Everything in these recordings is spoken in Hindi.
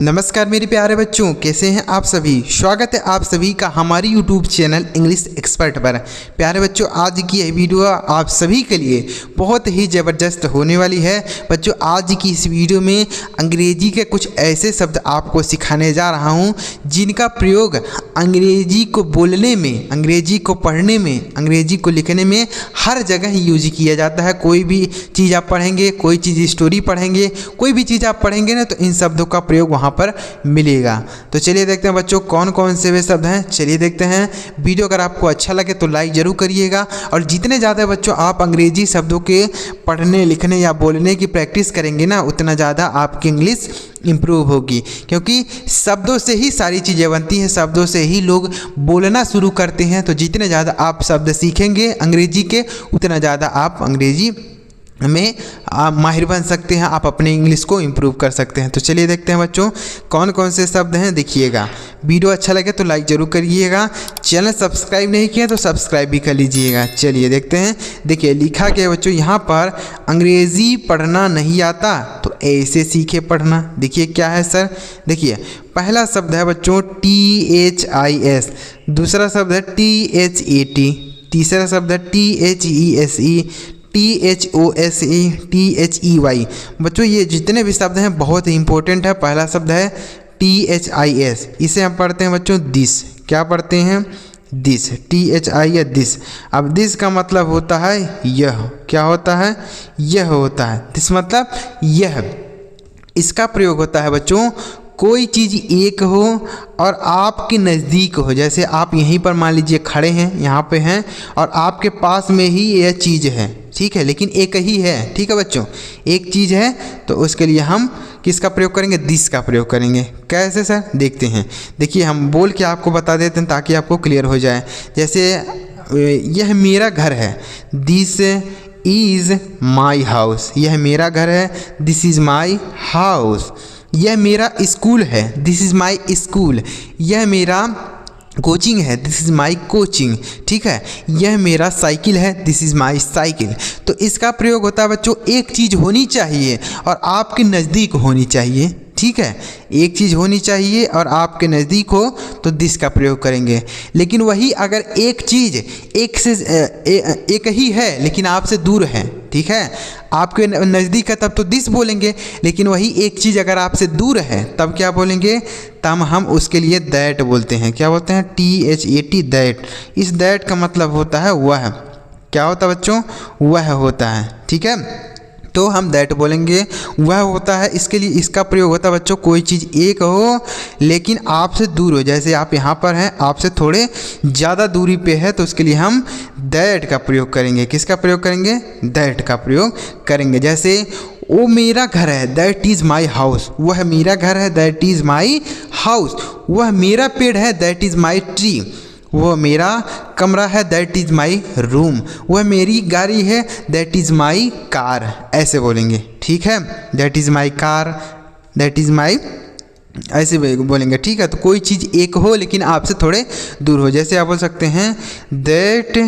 नमस्कार मेरे प्यारे बच्चों, कैसे हैं आप सभी। स्वागत है आप सभी का हमारी यूट्यूब चैनल इंग्लिश एक्सपर्ट पर। प्यारे बच्चों, आज की यह वीडियो आप सभी के लिए बहुत ही ज़बरदस्त होने वाली है। बच्चों, आज की इस वीडियो में अंग्रेजी के कुछ ऐसे शब्द आपको सिखाने जा रहा हूं जिनका प्रयोग अंग्रेजी को बोलने में, अंग्रेजी को पढ़ने में, अंग्रेजी को लिखने में हर जगह यूज किया जाता है। कोई भी चीज़ आप पढ़ेंगे, कोई चीज़ स्टोरी पढ़ेंगे, कोई भी चीज़ आप पढ़ेंगे ना, तो इन शब्दों का प्रयोग वहाँ पर मिलेगा। तो चलिए देखते हैं बच्चों कौन कौन से वे शब्द हैं। चलिए देखते हैं। वीडियो अगर आपको अच्छा लगे तो लाइक ज़रूर करिएगा, और जितने ज़्यादा बच्चों आप अंग्रेजी शब्दों के पढ़ने लिखने या बोलने की प्रैक्टिस करेंगे ना, उतना ज़्यादा आपकी इंग्लिश इम्प्रूव होगी। क्योंकि शब्दों से ही सारी चीज़ें बनती हैं, शब्दों से ही लोग बोलना शुरू करते हैं। तो जितने ज़्यादा आप शब्द सीखेंगे अंग्रेजी के, उतना ज़्यादा आप अंग्रेजी में आप माहिर बन सकते हैं, आप अपने इंग्लिश को इम्प्रूव कर सकते हैं। तो चलिए देखते हैं बच्चों कौन कौन से शब्द हैं। देखिएगा, वीडियो अच्छा लगे तो लाइक ज़रूर करिएगा, चैनल सब्सक्राइब नहीं किया तो सब्सक्राइब भी कर लीजिएगा। चलिए देखते हैं। देखिए लिखा गया बच्चों यहाँ पर, अंग्रेज़ी पढ़ना नहीं आता तो ऐसे सीखे पढ़ना। देखिए क्या है सर। देखिए पहला शब्द है बच्चों THIS, दूसरा शब्द है THAT, तीसरा शब्द है THESE, THOSE, THEY। बच्चों ये जितने भी शब्द हैं बहुत ही इंपॉर्टेंट है। पहला शब्द है THIS, इसे हम पढ़ते हैं बच्चों दिस। क्या पढ़ते हैं? This, THI this. अब दिस का मतलब होता है यह। क्या होता है? यह होता है। दिस मतलब यह। इसका प्रयोग होता है बच्चों कोई चीज़ एक हो और आपके नज़दीक हो। जैसे आप यहीं पर मान लीजिए खड़े हैं, यहाँ पे हैं, और आपके पास में ही यह चीज़ है, ठीक है, लेकिन एक ही है। ठीक है बच्चों, एक चीज़ है, तो उसके लिए हम किसका प्रयोग करेंगे? दिस का प्रयोग करेंगे। कैसे सर? देखते हैं। देखिए हम बोल के आपको बता देते हैं ताकि आपको क्लियर हो जाए। जैसे यह मेरा घर है, दिस इज़ माई हाउस। यह मेरा घर है, दिस इज़ माई हाउस। यह मेरा स्कूल है, दिस इज़ माई स्कूल। यह मेरा कोचिंग है, दिस इज़ माई कोचिंग। ठीक है, यह मेरा साइकिल है, दिस इज़ माई साइकिल। तो इसका प्रयोग होता है बच्चों एक चीज़ होनी चाहिए और आपके नज़दीक होनी चाहिए। ठीक है, एक चीज़ होनी चाहिए और आपके नज़दीक हो तो दिस का प्रयोग करेंगे। लेकिन वही अगर एक चीज़ एक ही है लेकिन आपसे दूर है, ठीक है, आपके नज़दीक है तब तो दिस बोलेंगे। लेकिन वही एक चीज़ अगर आपसे दूर है तब क्या बोलेंगे? तब हम उसके लिए दैट बोलते हैं। क्या बोलते हैं? THAT, that. इस दैट का मतलब होता है वह। क्या होता है बच्चों? वह होता है। ठीक है, तो हम दैट बोलेंगे, वह होता है। इसके लिए इसका प्रयोग होता है बच्चों कोई चीज़ एक हो लेकिन आपसे दूर हो। जैसे आप यहाँ पर हैं, आपसे थोड़े ज़्यादा दूरी पे है, तो उसके लिए हम दैट का प्रयोग करेंगे। किसका प्रयोग करेंगे? दैट का प्रयोग करेंगे। जैसे वो मेरा घर है, दैट इज़ माई हाउस। वह मेरा घर है, दैट इज़ माई हाउस। वह मेरा पेड़ है, दैट इज़ माई ट्री। वह मेरा कमरा है, दैट इज़ माई रूम। वह मेरी गाड़ी है, दैट इज़ माई कार। ऐसे बोलेंगे। ठीक है, that is my car, that is my, ऐसे बोलेंगे। ठीक है, तो कोई चीज़ एक हो लेकिन आपसे थोड़े दूर हो। जैसे आप बोल सकते हैं दैट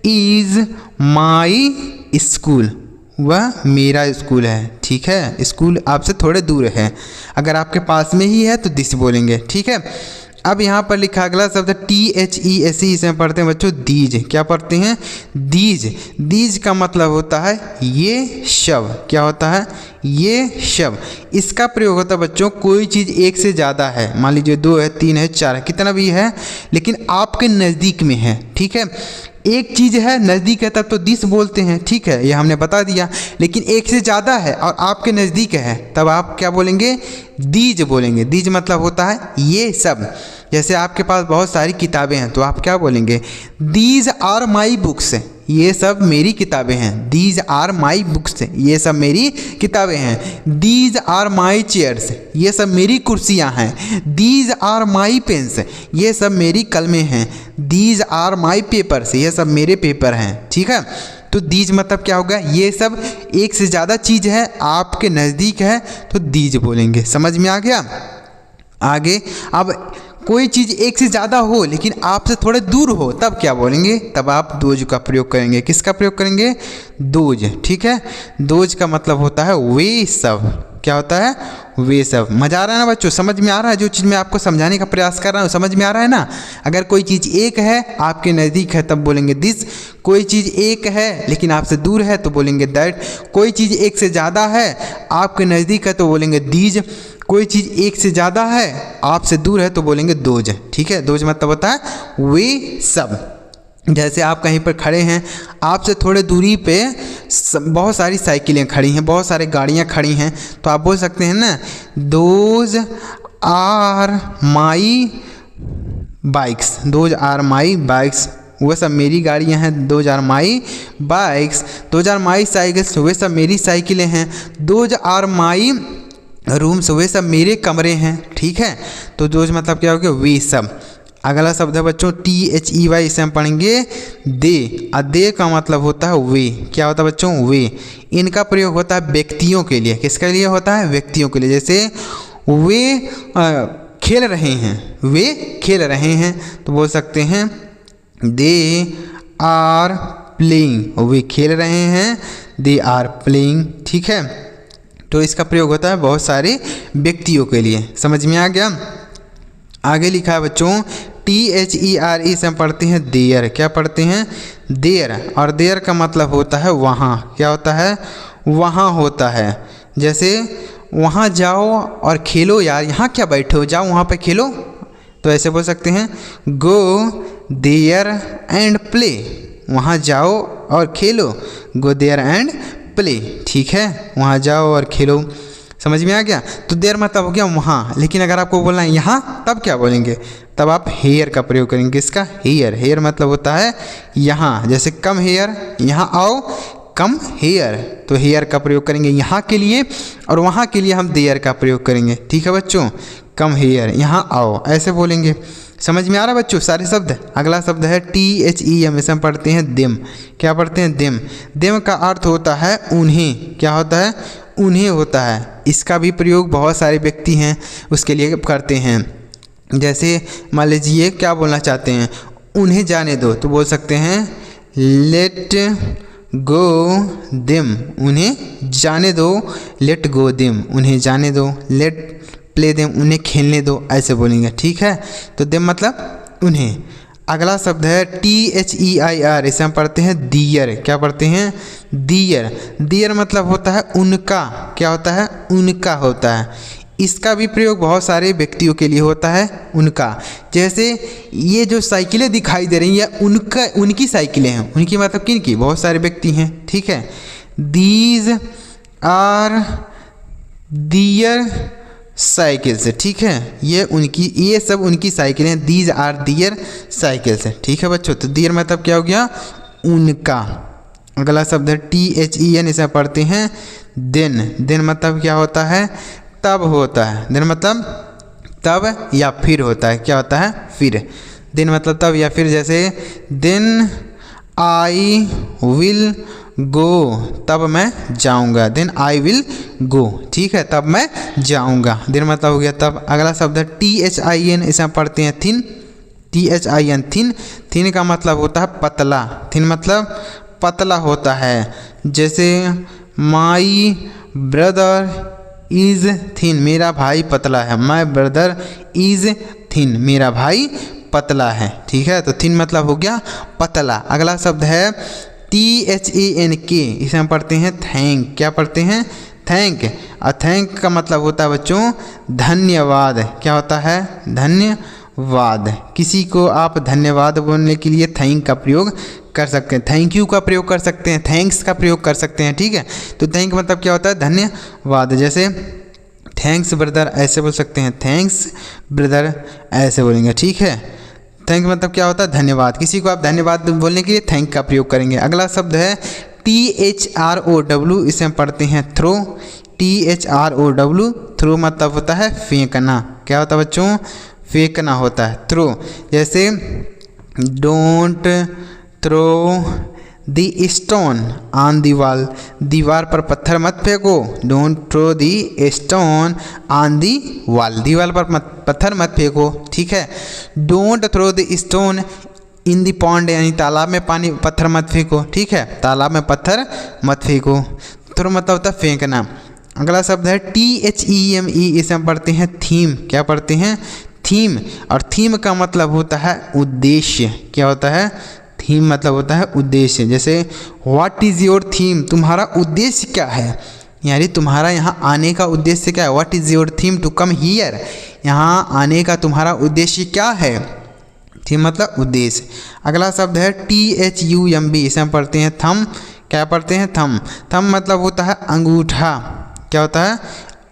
इज़ माई स्कूल। वह मेरा स्कूल है। ठीक है, स्कूल आपसे थोड़े दूर है। अगर आपके पास में ही है तो दिस बोलेंगे। ठीक है, अब यहाँ पर लिखा अगला शब्द THESE, इसे पढ़ते हैं बच्चों दीज। क्या पढ़ते हैं? दीज। दीज का मतलब होता है ये शव। क्या होता है? ये शव। इसका प्रयोग होता है बच्चों कोई चीज़ एक से ज़्यादा है, मान लीजिए 2 है, 3 है, 4 है, कितना भी है, लेकिन आपके नज़दीक में है। ठीक है, एक चीज़ है नज़दीक है तब तो दिस बोलते हैं। ठीक है, ये हमने बता दिया। लेकिन एक से ज़्यादा है और आपके नज़दीक है तब आप क्या बोलेंगे? दीज बोलेंगे। दीज मतलब होता है ये सब। जैसे आपके पास बहुत सारी किताबें हैं तो आप क्या बोलेंगे? These are my books. ये सब मेरी किताबें हैं। दीज आर माई बुक्स, ये सब मेरी किताबें हैं। दीज आर माई चेयर्स, ये सब मेरी कुर्सियां हैं। दीज आर माई पेन्स, ये सब मेरी कलमें हैं। दीज आर माई पेपर्स, ये सब मेरे पेपर हैं। ठीक है, तो दीज मतलब क्या होगा? ये सब एक से ज़्यादा चीज़ है, आपके नज़दीक है तो दीज बोलेंगे। समझ में आ गया? आगे अब कोई चीज़ एक से ज़्यादा हो लेकिन आपसे थोड़े दूर हो तब क्या बोलेंगे? तब आप दोज का प्रयोग करेंगे। किसका प्रयोग करेंगे? दोज। ठीक है, दोज का मतलब होता है वे सब। क्या होता है, वे सब। मज़ा आ रहा है ना बच्चों, समझ में आ रहा है जो चीज़ मैं आपको समझाने का प्रयास कर रहा हूँ, समझ में आ रहा है ना। अगर कोई चीज़ एक है आपके नज़दीक है तब बोलेंगे दिस, कोई चीज़ एक है लेकिन आपसे दूर है तो बोलेंगे दैट, कोई चीज़ एक से ज़्यादा है आपके नज़दीक है तो बोलेंगे दीज, कोई चीज़ एक से ज़्यादा है आपसे दूर है तो बोलेंगे दोज। ठीक है, दोज मतलब होता है वे सब। जैसे आप कहीं पर खड़े हैं, आपसे थोड़े दूरी पे बहुत सारी साइकिलें खड़ी हैं, बहुत सारी गाड़ियां खड़ी हैं, तो आप बोल सकते हैं ना those are my bikes, those are my bikes, वो सब मेरी गाड़ियां हैं। Those are my bikes, those are my cycles, वे सब मेरी साइकिलें हैं। दोज आर माई रूम्स, वे सब मेरे कमरे हैं। ठीक है, तो दोज मतलब क्या हो गया, वे सब। अगला शब्द है बच्चों THEY, इसे हम पढ़ेंगे दे। दे का मतलब होता है वे, क्या होता है बच्चों, वे। इनका प्रयोग होता है व्यक्तियों के लिए, किसके लिए होता है, व्यक्तियों के लिए। जैसे वे खेल रहे हैं, वे खेल रहे हैं तो बोल सकते हैं दे आर प्लेइंग, वे खेल रहे हैं, दे आर प्लेइंग। ठीक है, तो इसका प्रयोग होता है बहुत सारे व्यक्तियों के लिए। समझ में आ गया। आगे लिखा है बच्चों THERE, से हम पढ़ते हैं देयर। क्या पढ़ते हैं, देयर। और देयर का मतलब होता है वहाँ, क्या होता है, वहाँ होता है। जैसे वहाँ जाओ और खेलो यार, यहाँ क्या बैठे हो, जाओ वहाँ पे खेलो, तो ऐसे बोल सकते हैं गो देयर एंड प्ले, वहाँ जाओ और खेलो, गो देयर एंड प्ले। ठीक है, वहाँ जाओ और खेलो। समझ में आ गया। तो देयर मतलब हो गया वहाँ, लेकिन अगर आपको बोलना है यहाँ, तब क्या बोलेंगे, तब आप हेयर का प्रयोग करेंगे। इसका हेयर, हेयर मतलब होता है यहाँ। जैसे कम हेयर, यहाँ आओ, कम हेयर, तो हेयर का प्रयोग करेंगे यहाँ के लिए, और वहाँ के लिए हम देयर का प्रयोग करेंगे। ठीक है बच्चों, कम हेयर, यहाँ आओ, ऐसे बोलेंगे। समझ में आ रहा है बच्चों सारे शब्द। अगला शब्द है THEM, इसे हम पढ़ते हैं देम। क्या पढ़ते हैं, देम। देम का अर्थ होता है उन्हें, क्या होता है, उन्हें होता है। इसका भी प्रयोग बहुत सारे व्यक्ति हैं उसके लिए करते हैं। जैसे मान लीजिए क्या बोलना चाहते हैं, उन्हें जाने दो, तो बोल सकते हैं लेट गो देम, उन्हें जाने दो, लेट गो देम, उन्हें जाने दो, लेट प्ले देम, उन्हें खेलने दो, ऐसे बोलेंगे। ठीक है, तो देम मतलब उन्हें। अगला शब्द है THEIR, इसे हम पढ़ते हैं दियर। क्या पढ़ते हैं, दियर। दियर मतलब होता है उनका, क्या होता है, उनका होता है। इसका भी प्रयोग बहुत सारे व्यक्तियों के लिए होता है, उनका। जैसे ये जो साइकिलें दिखाई दे रही हैं उनका, उनकी साइकिलें हैं, उनकी मतलब किन की, बहुत सारे व्यक्ति हैं। ठीक है, दीज आर दियर साइकिल्स। ठीक है, ये उनकी, ये सब उनकी साइकिलें, दीज आर दियर साइकिल्स। ठीक है बच्चों, तो दियर मतलब क्या हो गया, उनका। अगला शब्द है THEN, इसे पढ़ते हैं देन। देन मतलब क्या होता है, तब होता है। देन मतलब तब या फिर होता है, क्या होता है, फिर। देन मतलब तब या फिर। जैसे देन आई विल गो, तब मैं जाऊंगा, देन आई विल गो। ठीक है, तब मैं जाऊंगा, देन मतलब हो गया तब। अगला शब्द है THIN, इसे हम पढ़ते हैं थिन। THIN, thin. थिन का मतलब होता है पतला, थिन मतलब पतला होता है। जैसे माई ब्रदर इज़ थिन, मेरा भाई पतला है, माई ब्रदर इज़ थिन, मेरा भाई पतला है। ठीक है, तो थिन मतलब हो गया पतला। अगला शब्द है THANK, इसे हम पढ़ते हैं थैंक। क्या पढ़ते हैं, थैंक। और थैंक का मतलब होता है बच्चों धन्यवाद। क्या होता है, धन्यवाद। किसी को आप धन्यवाद बोलने के लिए थैंक का प्रयोग कर सकते हैं, थैंक यू का प्रयोग कर सकते हैं, थैंक्स का प्रयोग कर सकते हैं। ठीक है, तो थैंक मतलब क्या होता है, धन्यवाद। जैसे थैंक्स ब्रदर, ऐसे बोल सकते हैं, थैंक्स ब्रदर, ऐसे बोलेंगे। ठीक है, थैंक मतलब क्या होता है, धन्यवाद। किसी को आप धन्यवाद बोलने के लिए थैंक का प्रयोग करेंगे। अगला शब्द है THROW, इसे हम पढ़ते हैं थ्रो। THROW, थ्रो मतलब होता है फेंकना। क्या होता है बच्चों, फेंकना होता है, थ्रो। जैसे don't throw the stone on the wall, दीवार पर पत्थर मत फेंको। Don't throw the stone on the wall, दीवार पर पत्थर मत फेंको। ठीक है, don't throw the stone in the pond, यानी तालाब में पानी पत्थर मत फेंको। ठीक है, तालाब में पत्थर मत फेंको। थ्रो मतलब होता है फेंकना। अगला शब्द है THEME, इसे हम पढ़ते हैं थीम। क्या पढ़ते हैं? थीम। और थीम का मतलब होता है उद्देश्य। क्या होता है? थीम मतलब होता है उद्देश्य। जैसे व्हाट इज़ योर थीम, तुम्हारा उद्देश्य क्या है, यानी तुम्हारा यहाँ आने का उद्देश्य क्या है। What is your theme to come here, यहाँ आने का तुम्हारा उद्देश्य क्या है। थीम मतलब उद्देश्य। अगला शब्द है THUMB, इसे हम पढ़ते हैं थम। क्या पढ़ते हैं? थम। थम मतलब होता है अंगूठा। क्या होता है?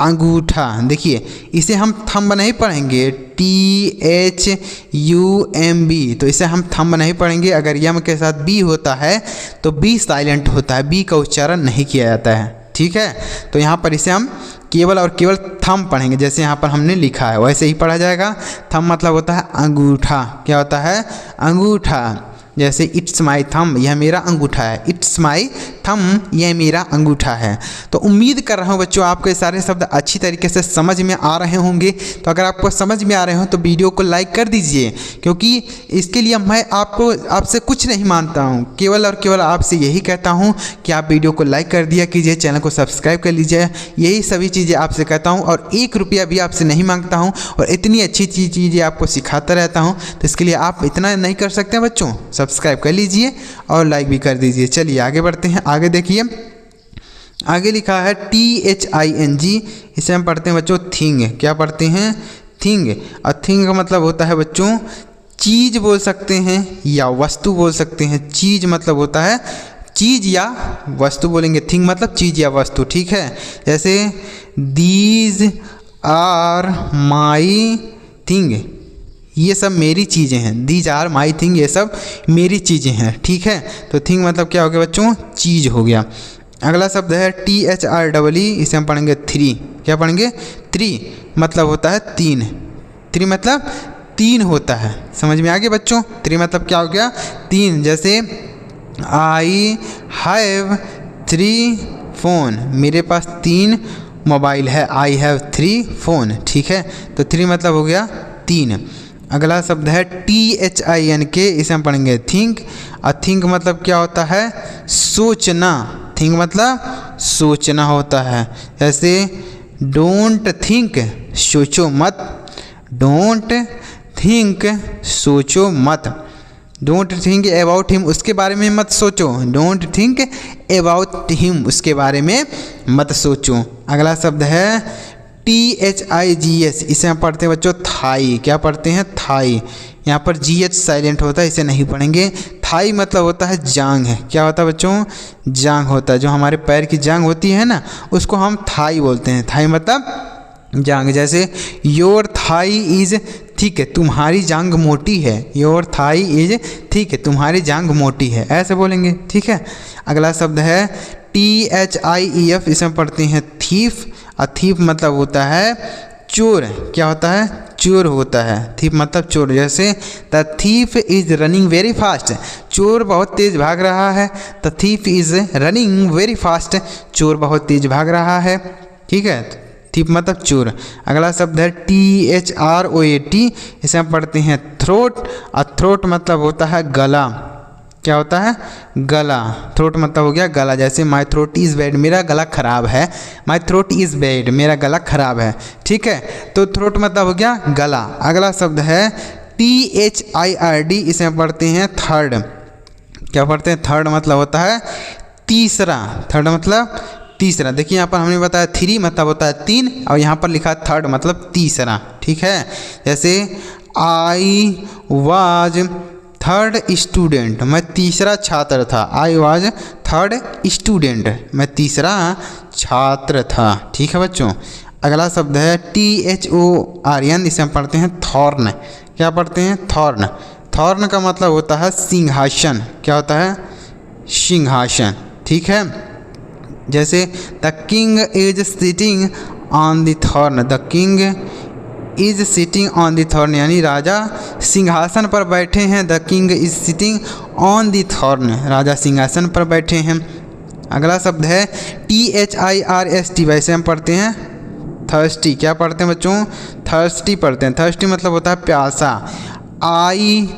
अंगूठा। देखिए इसे हम थंब नहीं पढ़ेंगे, THUMB, तो इसे हम थंब नहीं पढ़ेंगे। अगर यम के साथ बी होता है तो बी साइलेंट होता है, बी का उच्चारण नहीं किया जाता है। ठीक है, तो यहाँ पर इसे हम केवल और केवल थंब पढ़ेंगे, जैसे यहाँ पर हमने लिखा है वैसे ही पढ़ा जाएगा। थंब मतलब होता है अंगूठा। क्या होता है? अंगूठा। जैसे इट्स माई थम, यह मेरा अंगूठा है। इट्स माई थम, यह मेरा अंगूठा है। तो उम्मीद कर रहा हूँ बच्चों आपको ये सारे शब्द अच्छी तरीके से समझ में आ रहे होंगे। तो अगर आपको समझ में आ रहे हो तो वीडियो को लाइक कर दीजिए, क्योंकि इसके लिए मैं आपसे कुछ नहीं मांगता हूँ, केवल और केवल आपसे यही कहता हूँ कि आप वीडियो को लाइक कर दिया कीजिए, चैनल को सब्सक्राइब कर लीजिए। यही सभी चीज़ें आपसे कहता हूँ और 1 रुपया भी आपसे नहीं मांगता हूँ, और इतनी अच्छी चीज़ें आपको सिखाता रहता हूँ। तो इसके लिए आप इतना नहीं कर सकते बच्चों, सब्सक्राइब कर लीजिए और लाइक भी कर दीजिए। चलिए आगे बढ़ते हैं। आगे देखिए, आगे लिखा है THING, इसे हम पढ़ते हैं बच्चों थिंग। क्या पढ़ते हैं? थिंग। और थिंग का मतलब होता है बच्चों चीज़ बोल सकते हैं या वस्तु बोल सकते हैं। चीज़ मतलब होता है चीज़ या वस्तु बोलेंगे, थिंग मतलब चीज़ या वस्तु। ठीक है, जैसे दीज आर माई थिंग, ये सब मेरी चीज़ें हैं। दीज आर माई थिंग, ये सब मेरी चीज़ें हैं। ठीक है, तो थिंग मतलब क्या हो गया बच्चों? चीज़ हो गया। अगला शब्द है THREE, इसे हम पढ़ेंगे थ्री। क्या पढ़ेंगे? थ्री मतलब होता है 3। थ्री मतलब 3 होता है। समझ में आ गया बच्चों? थ्री मतलब क्या हो गया? 3। जैसे आई हैव 3 फ़ोन, मेरे पास 3 मोबाइल है। I have 3 phone. ठीक है, तो 3 मतलब हो गया 3। अगला शब्द है THINK, इसे हम पढ़ेंगे थिंक। और थिंक मतलब क्या होता है? सोचना। थिंक मतलब सोचना होता है। जैसे डोंट थिंक, सोचो मत। डोंट थिंक, सोचो मत। डोंट थिंक अबाउट हिम, उसके बारे में मत सोचो। डोंट थिंक अबाउट हिम, उसके बारे में मत सोचो। अगला शब्द है THIGS, इसे हम पढ़ते हैं बच्चों थाई। क्या पढ़ते हैं? थाई। यहाँ पर GH साइलेंट होता है, इसे नहीं पढ़ेंगे। थाई मतलब होता है जांग है। क्या होता है बच्चों? जांग होता है। जो हमारे पैर की जांग होती है ना, उसको हम थाई बोलते हैं। थाई मतलब जांग। जैसे योर थाई इज थिक है, तुम्हारी जांग मोटी है। योर थाई इज थिक है, तुम्हारी जांग मोटी है, ऐसे बोलेंगे। ठीक है, अगला शब्द है THIEF, इसे हम पढ़ते हैं थीफ। और थीफ मतलब होता है चोर। क्या होता है? चोर होता है। थीफ मतलब चोर। जैसे the thief is running very fast, चोर बहुत तेज भाग रहा है। The thief is running very fast, चोर बहुत तेज भाग रहा है। ठीक है, थीफ मतलब चोर। अगला शब्द है THROAT, इसे हम पढ़ते हैं थ्रोट। और थ्रोट मतलब होता है गला। क्या होता है? गला। थ्रोट मतलब हो गया गला। जैसे माई थ्रोट इज़ बैड, मेरा गला ख़राब है। माई थ्रोट इज़ बैड, मेरा गला ख़राब है। ठीक है, तो थ्रोट मतलब हो गया गला। अगला शब्द है THIRD, इसे हम पढ़ते हैं थर्ड। क्या पढ़ते हैं? थर्ड मतलब होता है तीसरा। थर्ड मतलब तीसरा। देखिए यहाँ पर हमने बताया 3 मतलब होता है 3, और यहाँ पर लिखा थर्ड मतलब तीसरा। ठीक है, जैसे आई वाज थर्ड स्टूडेंट, मैं तीसरा छात्र था। आई वाज थर्ड स्टूडेंट, मैं तीसरा छात्र था। ठीक है बच्चों, अगला शब्द है THORN, इसे हम पढ़ते हैं थॉर्न। क्या पढ़ते हैं? थॉर्न। थॉर्न का मतलब होता है सिंहासन। क्या होता है? सिंहासन। ठीक है, जैसे the king is sitting on the throne, the king is sitting on the throne, यानी राजा सिंहासन पर बैठे हैं। The king is sitting on the throne, राजा सिंहासन पर बैठे हैं। अगला शब्द है THIRST, वैसे हम पढ़ते हैं थर्स्टी। क्या पढ़ते हैं बच्चों? थर्स्टी पढ़ते हैं। थर्स्टी मतलब होता है प्यासा। आई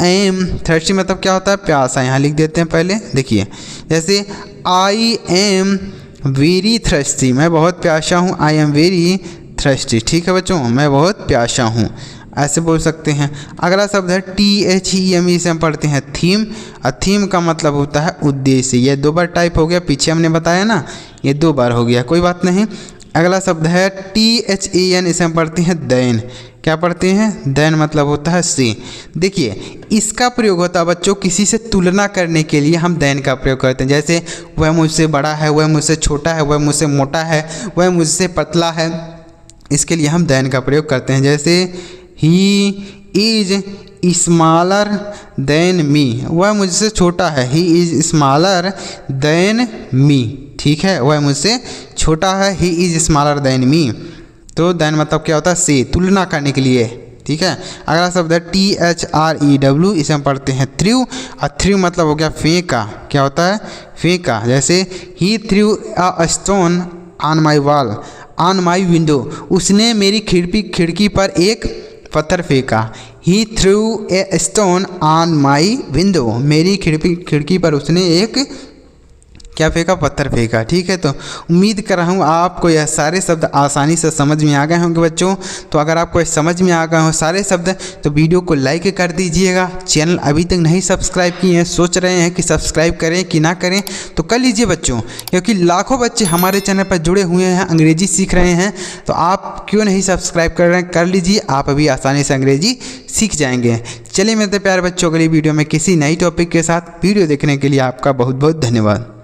एम थर्स्टी मतलब क्या होता है? प्यासा। यहाँ लिख देते हैं पहले, देखिए जैसे आई एम वेरी थ्रस्टी, मैं बहुत प्यासा हूँ। आई एम वेरी थ्रस्टी, ठीक है बच्चों, मैं बहुत प्यासा हूँ, ऐसे बोल सकते हैं। अगला शब्द है THEME, इसे हम पढ़ते हैं थीम। और थीम का मतलब होता है उद्देश्य। ये 2 बार टाइप हो गया, पीछे हमने बताया ना, ये 2 बार हो गया, कोई बात नहीं। अगला शब्द है THAN, इसे हम पढ़ते हैं दैन। क्या पढ़ते हैं? दैन मतलब होता है से। देखिए इसका प्रयोग होता है बच्चों किसी से तुलना करने के लिए हम दैन का प्रयोग करते हैं। जैसे वह मुझसे बड़ा है, वह मुझसे छोटा है, वह मुझसे मोटा है, वह मुझसे पतला है, इसके लिए हम दैन का प्रयोग करते हैं। जैसे he is smaller than me, वह मुझसे छोटा है। He is smaller than me, ठीक है, वह मुझसे छोटा है। He is smaller than me. तो देन मतलब क्या होता है? से, तुलना करने के लिए, ठीक है। अगला शब्द है THREW, इसे हम पढ़ते हैं थ्रू। और थ्रू मतलब हो गया फेंका। क्या होता है? फेंका। जैसे ही throw a stone on my wall on my window, उसने मेरी खिड़की पर एक पत्थर फेंका। He throw a stone on my window, मेरी खिड़की पर उसने एक क्या फेंका? पत्थर फेंका, ठीक है। तो उम्मीद कर रहा हूँ आपको यह सारे शब्द आसानी से समझ में आ गए होंगे बच्चों। तो अगर आपको समझ में आ गए हो सारे शब्द तो वीडियो को लाइक कर दीजिएगा। चैनल अभी तक नहीं सब्सक्राइब किए हैं, सोच रहे हैं कि सब्सक्राइब करें कि ना करें, तो कर लीजिए बच्चों, क्योंकि लाखों बच्चे हमारे चैनल पर जुड़े हुए हैं, अंग्रेजी सीख रहे हैं। तो आप क्यों नहीं सब्सक्राइब कर रहे हैं? कर लीजिए, आप अभी आसानी से अंग्रेजी सीख जाएंगे। चलिए मेरे प्यारे बच्चों, अगली वीडियो में किसी नई टॉपिक के साथ। वीडियो देखने के लिए आपका बहुत बहुत धन्यवाद।